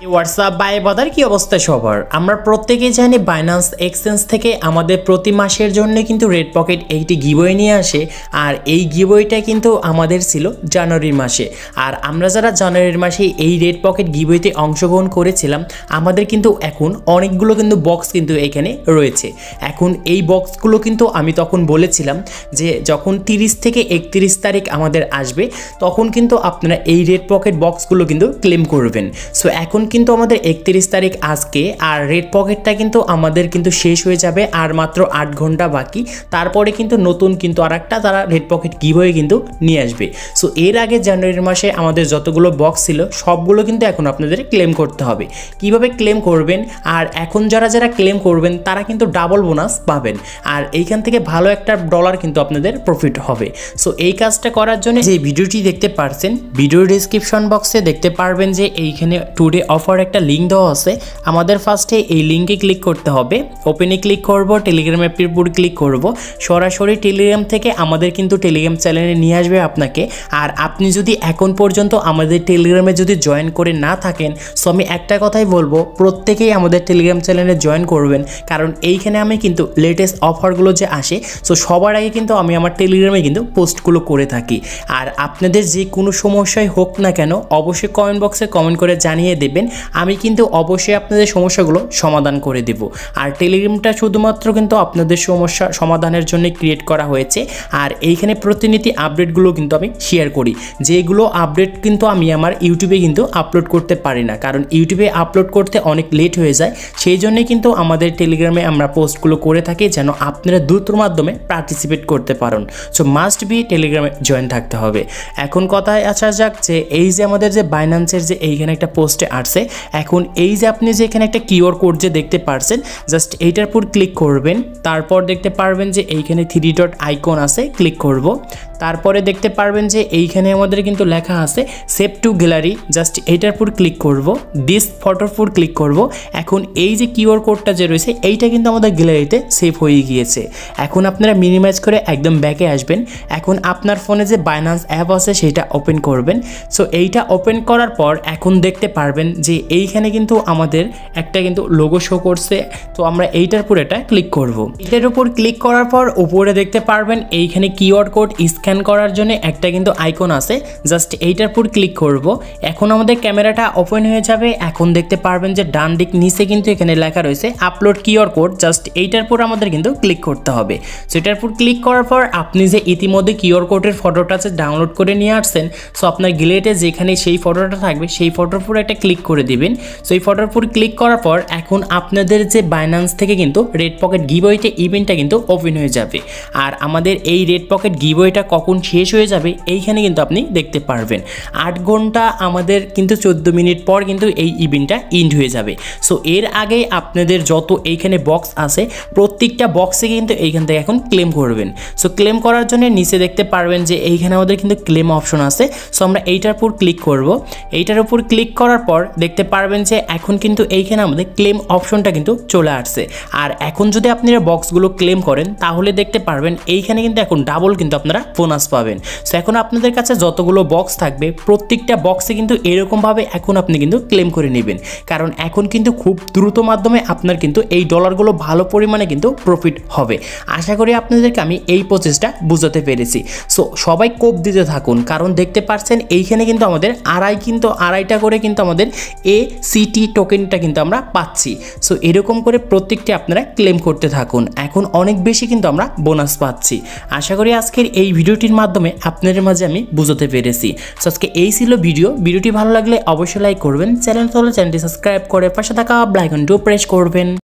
WhatsApp by বাদার কি অবস্থা সবার? আমরা প্রত্যেকেই জানি বাইন্যান্স এক্সচেঞ্জ থেকে আমাদের প্রতি মাসের জন্য কিন্তু রেড পকেট এইটি গিভওয়ে নিয়ে আসে। আর এই গিভওয়েটা কিন্তু আমাদের ছিল জানুয়ারি মাসে। আর আমরা যারা জানুয়ারির মাসে এই রেড পকেট গিভওয়েতে অংশগ্রহণ করেছিলাম, আমাদের কিন্তু এখন অনেকগুলো কিন্তু বক্স কিন্তু এখানে রয়েছে। এখন এই বক্সগুলো কিন্তু আমি তখন বলেছিলাম যে যখন 30 থেকে 31 তারিখ আমাদের আসবে, তখন কিন্তু আপনারা এই রেড পকেট বক্সগুলো কিন্তু ক্লেম করবেন। সো এখন কিন্তু আমাদের 31 তারিখ আজকে, আর রেড পকেটটা কিন্তু আমাদের কিন্তু শেষ হয়ে যাবে আর মাত্র 8 ঘন্টা বাকি। তারপরে কিন্তু নতুন কিন্তু আরেকটা তারা রেড পকেট গিভওয়ে কিন্তু নিয়ে আসবে। সো এর আগে জানুয়ারির মাসে আমাদের যতগুলো বক্স ছিল সবগুলো কিন্তু এখন আপনাদের ক্লেম করতে হবে। কিভাবে ক্লেম করবেন? আর এখন যারা যারা ক্লেম করবেন তারা কিন্তু ডাবল বোনাস পাবেন, আর এইখান থেকে ভালো একটা ডলার কিন্তু আপনাদের প্রফিট হবে। সো এই কাজটা করার জন্য যে ভিডিওটি দেখতে পারছেন, ভিডিও ডিসক্রিপশন বক্সে দেখতে পারবেন যে এইখানে টুডে অফার একটা লিঙ্ক দেওয়া আছে। আমাদের ফার্স্টে এই লিঙ্কে ক্লিক করতে হবে, ওপেনে ক্লিক করব, টেলিগ্রাম অ্যাপের উপর ক্লিক করব। সরাসরি টেলিগ্রাম থেকে আমাদের কিন্তু টেলিগ্রাম চ্যানেলে নিয়ে আসবে আপনাকে। আর আপনি যদি এখন পর্যন্ত আমাদের টেলিগ্রামে যদি জয়েন করে না থাকেন, সো আমি একটা কথাই বলবো, প্রত্যেকেই আমাদের টেলিগ্রাম চ্যানেলে জয়েন করবেন, কারণ এইখানে আমি কিন্তু লেটেস্ট অফারগুলো যে আসে, সো সবার আগে কিন্তু আমি আমার টেলিগ্রামে কিন্তু পোস্টগুলো করে থাকি। আর আপনাদের যে কোনো সমস্যাই হোক না কেন, অবশ্যই কমেন্ট বক্সে কমেন্ট করে জানিয়ে দেবেন, আমি কিন্তু অবশ্যই আপনাদের সমস্যাগুলো সমাধান করে দেব। আর টেলিগ্রামটা শুধুমাত্র কিন্তু আপনাদের সমস্যা সমাধানের জন্য ক্রিয়েট করা হয়েছে। আর এইখানে প্রতিনিধি আপডেটগুলো কিন্তু আমি শেয়ার করি, যেগুলো আপডেট কিন্তু আমি আমার ইউটিউবে কিন্তু আপলোড করতে পারি না, কারণ ইউটিউবে আপলোড করতে অনেক লেট হয়ে যায়। সেই জন্যই কিন্তু আমাদের টেলিগ্রামে আমরা পোস্টগুলো করে থাকি, যেন আপনারা দ্রুতর মাধ্যমে পার্টিসিপেট করতে পারেন। সো মাস্ট বি টেলিগ্রামে জয়েন থাকতে হবে। এখন কথায় আসা যাক যে এই যে আমাদের যে বাইন্যান্সের যে এইখানে একটা পোস্টে আসছে, এখন এই যে আপনি যে এখানে একটা কিউআর কোড যে দেখতে পারছেন, জাস্ট এইটার উপর ক্লিক করবেন। তারপর দেখতে পারবেন যে এইখানে 3 ডট আইকন আছে, ক্লিক করব। তারপরে দেখতে পারবেন যে এইখানে আমাদের কিন্তু লেখা আছে সেভ টু গ্যালারি, জাস্ট এইটার উপর ক্লিক করব, দিস ফটোর উপর ক্লিক করব। এখন এই যে কিউআর কোডটা যে রয়েছে এইটা কিন্তু আমাদের গ্যালারিতে সেভ হয়ে গিয়েছে। এখন আপনারা মিনিমাইজ করে একদম ব্যাকে আসবেন। এখন আপনার ফোনে যে বাইন্যান্স অ্যাপ আছে সেটা ওপেন করবেন। সো এইটা ওপেন করার পর এখন দেখতে পারবেন যে এইখানে কিন্তু আমাদের একটা কিন্তু লোগো শো করছে। তো আমরা এইটার উপর এটা ক্লিক করব। এটার উপর ক্লিক করার পর উপরে দেখতে পারবেন এইখানে কিউআর কোড স্ক্যান করার জন্য একটা কিন্তু আইকন আছে, জাস্ট এইটার উপর ক্লিক করব। এখন আমাদের ক্যামেরাটা ওপেন হয়ে যাবে। এখন দেখতে পারবেন যে ডান দিক নিচে কিন্তু এখানে লেখা রয়েছে আপলোড কিউআর কোড, জাস্ট এইটার উপর আমাদের কিন্তু ক্লিক করতে হবে। সো এটার উপর ক্লিক করার পর আপনি যে ইতিমধ্যে কিউআর কোডের ফটোটা আছে ডাউনলোড করে নিয়ে আসছেন, সো আপনার গ্যালারিতে যেখানে সেই ফটোটা থাকবে সেই ফটোর উপর একটা ক্লিক করে দিবেন। সো এই ফটোর উপর ক্লিক করার পর এখন আপনাদের যে বাইন্যান্স থেকে কিন্তু রেড পকেট গিভওয়েতে ইভেন্টটা কিন্তু ওপেন হয়ে যাবে। আর আমাদের এই রেড পকেট গিভওয়েটা কখন শেষ হয়ে যাবে এইখানে কিন্তু আপনি দেখতে পারবেন। 8 ঘন্টা আমাদের কিন্তু 14 মিনিট পর কিন্তু এই ইভেন্টটা এন্ড হয়ে যাবে। সো এর আগে আপনাদের যত এইখানে বক্স আছে প্রত্যেকটা বক্সে কিন্তু এইখান থেকে এখন ক্লেম করবেন। সো ক্লেম করার জন্য নিচে দেখতে পারবেন যে এইখানে আমাদের কিন্তু ক্লেম অপশন আছে। সো আমরা এইটার উপর ক্লিক করব। এইটার উপর ক্লিক করার পর দেখতে পারবেন যে এখন কিন্তু এইখানে আমাদের ক্লেম অপশনটা কিন্তু চলে আসছে। আর এখন যদি আপনারা বক্সগুলো ক্লেম করেন তাহলে দেখতে পারবেন এইখানে কিন্তু এখন ডাবল কিন্তু আপনারা বোনাস পাবেন। সো এখন আপনাদের কাছে যতগুলো বক্স থাকবে প্রত্যেকটা বক্সে কিন্তু এরকমভাবে এখন আপনি কিন্তু ক্লেম করে নেবেন, কারণ এখন কিন্তু খুব দ্রুত মাধ্যমে আপনার কিন্তু এই ডলারগুলো ভালো পরিমাণে কিন্তু প্রফিট হবে। আশা করি আপনাদেরকে আমি এই প্রসেসটা বুঝাতে পেরেছি। সো সবাই কোপ দিতে থাকুন, কারণ দেখতে পাচ্ছেন এইখানে কিন্তু আমাদের আড়াইটা করে কিন্তু আমাদের ACT টোকেনটা কিন্তু আমরা পাচ্ছি। সো এরকম করে প্রত্যেকটি আপনারা ক্লেম করতে থাকুন। এখন অনেক বেশি কিন্তু আমরা বোনাস পাচ্ছি। আশা করি আজকের এই ভিডিওটির মাধ্যমে আপনাদের মাঝে আমি বুঝাতে পেরেছি। সো আজকে এই ছিল ভিডিওটি ভালো লাগলে অবশ্যই লাইক করবেন, চ্যানেলটি সাবস্ক্রাইব করে পাশে থাকা বেল আইকনটিও প্রেস করবেন।